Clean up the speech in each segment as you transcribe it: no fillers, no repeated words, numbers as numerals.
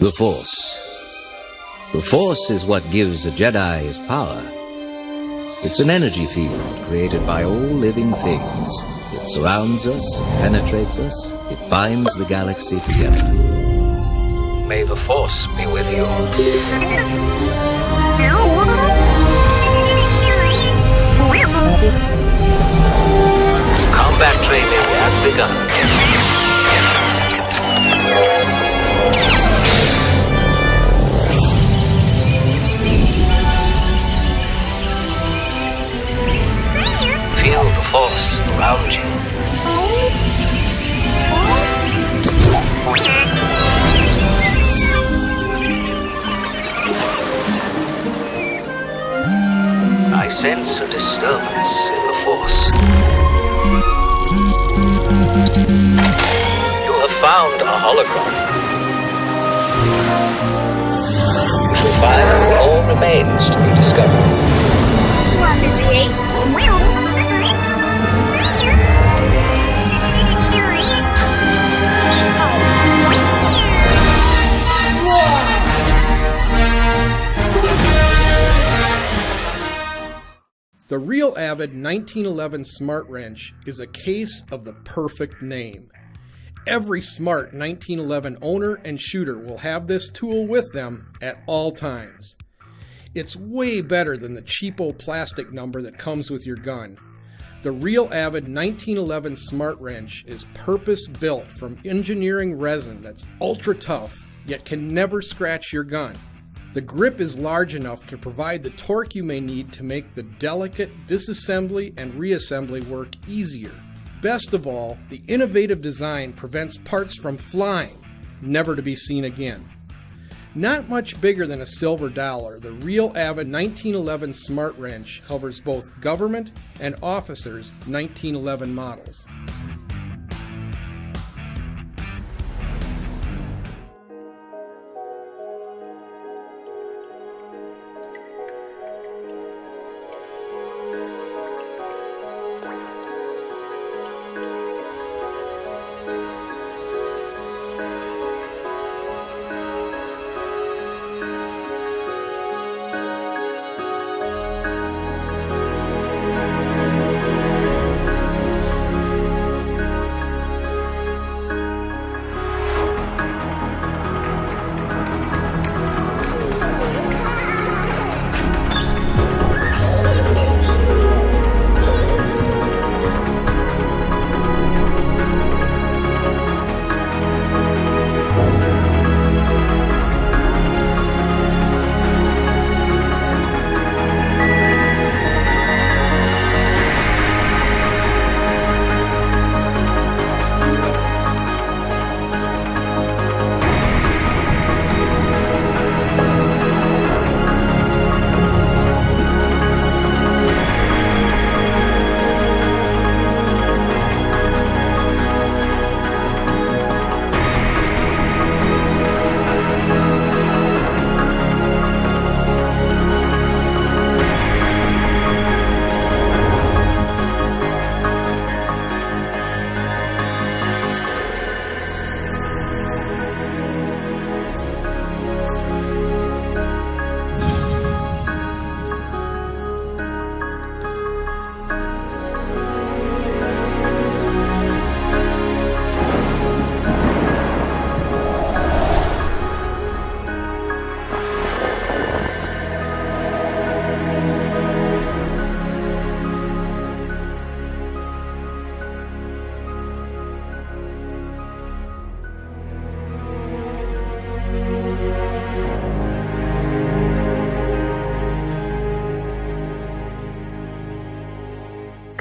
The Force. The Force is what gives a Jedi his power. It's an energy field created by all living things. It surrounds us, penetrates us, it binds the galaxy together. May the Force be with you. Combat training has begun. Feel the Force around you. I sense a disturbance in the Force. You have found a hologram. You shall find all remains to be discovered. The Real Avid 1911 Smart Wrench is a case of the perfect name. Every smart 1911 owner and shooter will have this tool with them at all times. It's way better than the cheapo plastic number that comes with your gun. The Real Avid 1911 Smart Wrench is purpose-built from engineering resin that's ultra tough, yet can never scratch your gun. The grip is large enough to provide the torque you may need to make the delicate disassembly and reassembly work easier. Best of all, the innovative design prevents parts from flying, never to be seen again. Not much bigger than a silver dollar, the Real Avid 1911 Smart Wrench covers both government and officers' 1911 models.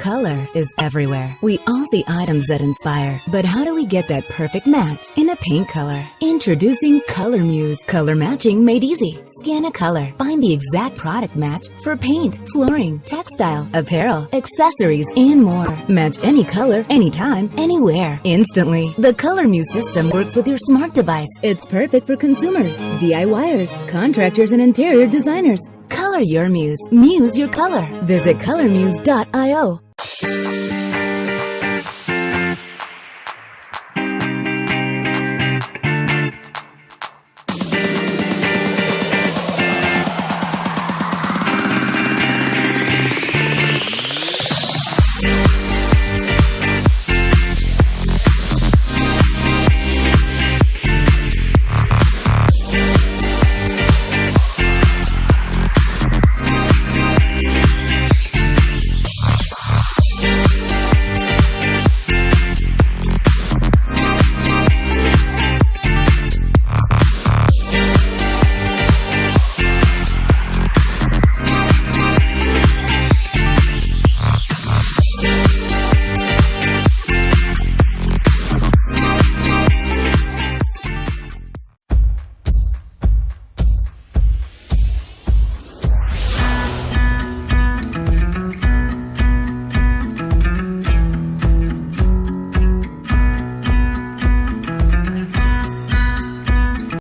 Color is everywhere. We all see items that inspire, but how do we get that perfect match in a paint color? Introducing Color Muse. Color matching made easy. Scan a color. Find the exact product match for paint, flooring, textile, apparel, accessories, and more. Match any color, anytime, anywhere, instantly. The Color Muse system works with your smart device. It's perfect for consumers, DIYers, contractors, and interior designers. Color your muse. Muse your color. Visit colormuse.io.